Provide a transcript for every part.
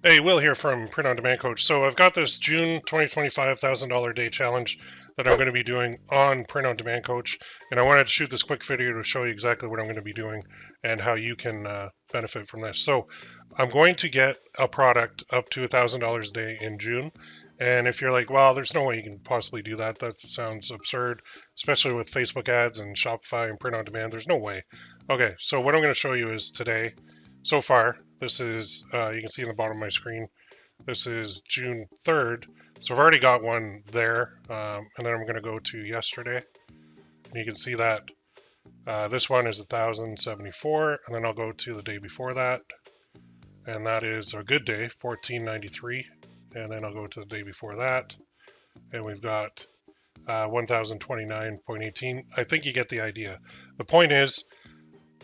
Hey, Will here from Print on Demand Coach. So I've got this June 2025 $1,000 day challenge that I'm going to be doing on Print on Demand Coach, and I wanted to shoot this quick video to show you exactly what I'm going to be doing and how you can benefit from this. So I'm going to get a product up to $1,000 a day in June. And if you're like, well, there's no way you can possibly do that. That sounds absurd, especially with Facebook ads and Shopify and print on demand. There's no way. Okay, so what I'm going to show you is today. So far, this is, you can see in the bottom of my screen, this is June 3rd. So I've already got one there. And then I'm going to go to yesterday. And you can see that this one is 1,074. And then I'll go to the day before that. And that is a good day, 1,493. And then I'll go to the day before that. And we've got 1,029.18. I think you get the idea. The point is,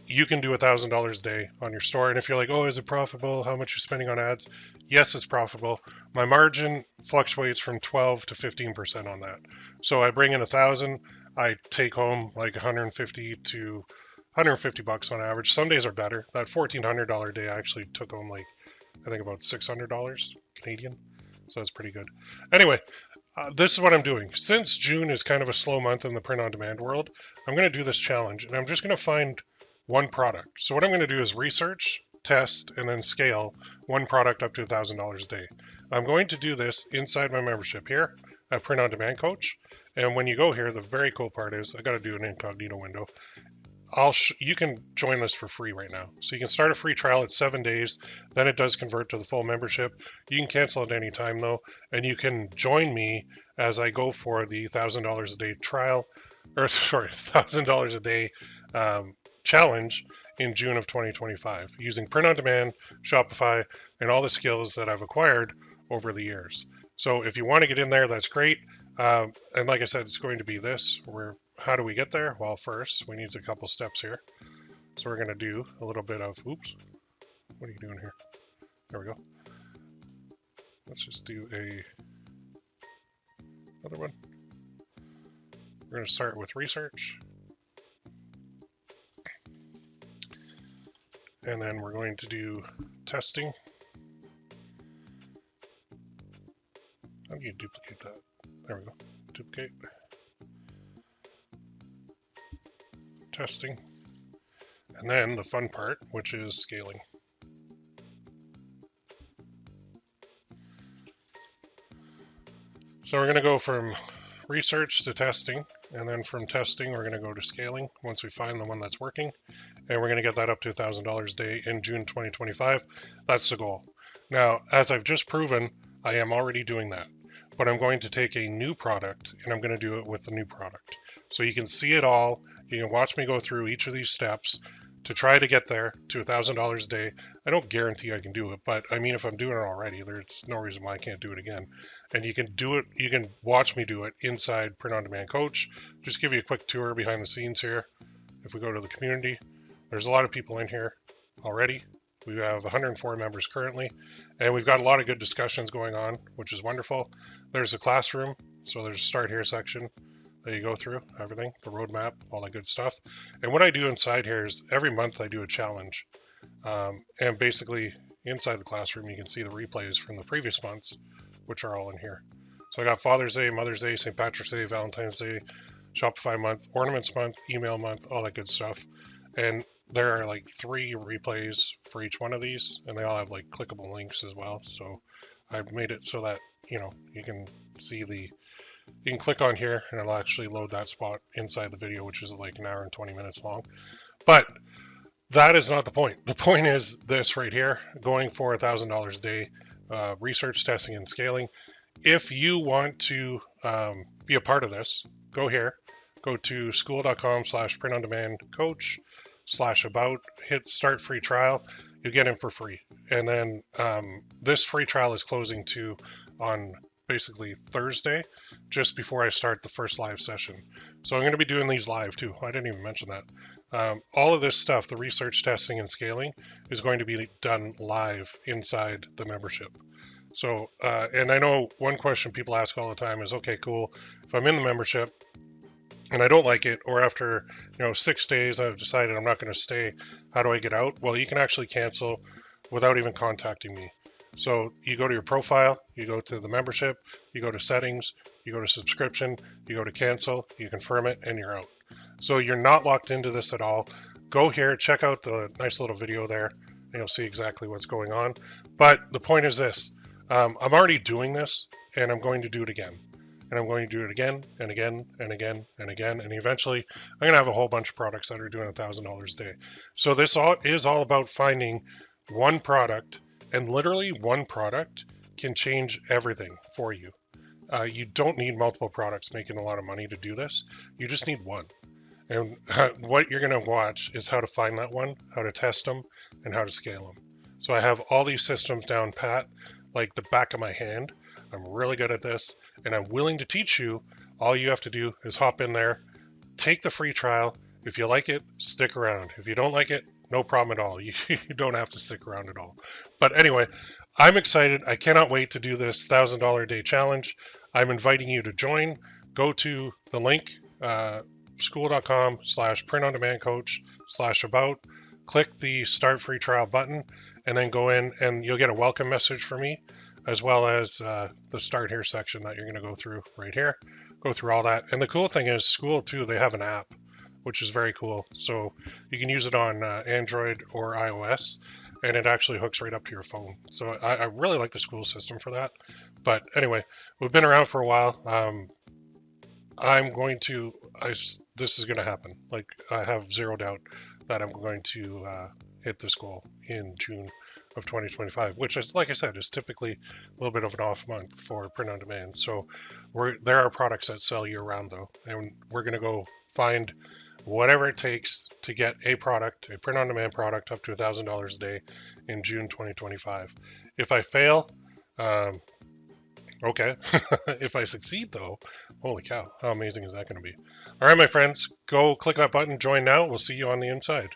you can do $1,000 a day on your store. And if you're like, oh, is it profitable? How much you're spending on ads? Yes, it's profitable. My margin fluctuates from 12 to 15% on that. So I bring in 1,000, I take home like 150 to 150 bucks on average. Some days are better. That $1,400 day I actually took home like, I think about $600 Canadian. So that's pretty good. Anyway, this is what I'm doing. Since June is kind of a slow month in the print on demand world, I'm going to do this challenge and I'm just going to find one product. So what I'm going to do is research, test, and then scale one product up to $1,000 a day. I'm going to do this inside my membership here at Print on Demand Coach. And when you go here, the very cool part is I got to do an incognito window. You can join this for free right now. So you can start a free trial at 7 days. Then it does convert to the full membership. You can cancel at any time though, and you can join me as I go for the $1,000 a day trial, or sorry, $1,000 a day challenge in June of 2025 using print on demand, Shopify, and all the skills that I've acquired over the years. So if you want to get in there, that's great. And like I said, it's going to be this. How do we get there? Well, first we need a couple steps here. So we're going to do a little bit of, oops, what are you doing here? There we go. Let's just do another one. We're going to start with research. And then we're going to do testing. How do you duplicate that? There we go. Duplicate. Testing. And then the fun part, which is scaling. So we're going to go from research to testing. And then from testing, we're going to go to scaling once we find the one that's working. And we're going to get that up to $1,000 a day in June 2025. That's the goal. Now, as I've just proven, I am already doing that. But I'm going to take a new product and I'm going to do it with the new product. So you can see it all. You can watch me go through each of these steps to try to get there to $1,000 a day. I don't guarantee I can do it, but I mean, if I'm doing it already, there's no reason why I can't do it again. And you can do it, you can watch me do it inside Print on Demand Coach. Just give you a quick tour behind the scenes here. If we go to the community, there's a lot of people in here already. We have 104 members currently, and we've got a lot of good discussions going on, which is wonderful. There's a classroom, so there's a start here section that you go through, everything, the roadmap, all that good stuff. And what I do inside here is every month I do a challenge. And basically inside the classroom, you can see the replays from the previous months, which are all in here. So I got Father's Day, Mother's Day, St. Patrick's Day, Valentine's Day, Shopify month, Ornaments month, email month, all that good stuff. And there are like 3 replays for each one of these, and they all have like clickable links as well. So I've made it so that, you can see you can click on here and it'll actually load that spot inside the video, which is like an hour and 20 minutes long. But that is not the point. The point is this right here, going for $1,000 a day, research, testing, and scaling. If you want to be a part of this, go here, go to school.com/printondemandcoach/about, hit start free trial. You get in for free. And then this free trial is closing too on basically Thursday, just before I start the first live session. So I'm going to be doing these live too. I didn't even mention that. All of this stuff, the research, testing, and scaling, is going to be done live inside the membership. So, and I know one question people ask all the time is, okay, cool. If I'm in the membership and I don't like it, or after 6 days I've decided I'm not going to stay, how do I get out? Well, you can actually cancel without even contacting me. So you go to your profile, you go to the membership, you go to settings, you go to subscription, you go to cancel, you confirm it, and you're out. So you're not locked into this at all. Go here, check out the nice little video there, and you'll see exactly what's going on. But the point is this, I'm already doing this, and I'm going to do it again. And I'm going to do it again and again and again and again. And eventually, I'm going to have a whole bunch of products that are doing $1,000 a day. So this is all about finding one product, and literally one product can change everything for you. You don't need multiple products making a lot of money to do this. You just need one. And what you're going to watch is how to find that one, how to test them, and how to scale them. So I have all these systems down pat, like the back of my hand. I'm really good at this, and I'm willing to teach you. All you have to do is hop in there, take the free trial. If you like it, stick around. If you don't like it, no problem at all. You don't have to stick around at all. But anyway, I'm excited. I cannot wait to do this $1,000 a day challenge. I'm inviting you to join. Go to the link, school.com/printondemandcoach/about. Click the start free trial button, and then go in, and you'll get a welcome message from me, as well as the start here section that you're going to go through right here. Go through all that. And the cool thing is, School too, they have an app, which is very cool. So you can use it on Android or iOS, and it actually hooks right up to your phone. So I really like the School system for that. But anyway, we've been around for a while. This is going to happen. Like, I have zero doubt that I'm going to hit this goal in June of 2025, which is, like I said, is typically a little bit of an off month for print on demand. So there are products that sell year round though, and we're going to go find whatever it takes to get a product, a print on demand product, up to $1,000 a day in June 2025. If I fail, okay. If I succeed though, holy cow, how amazing is that going to be? All right, my friends, go click that button, join now. We'll see you on the inside.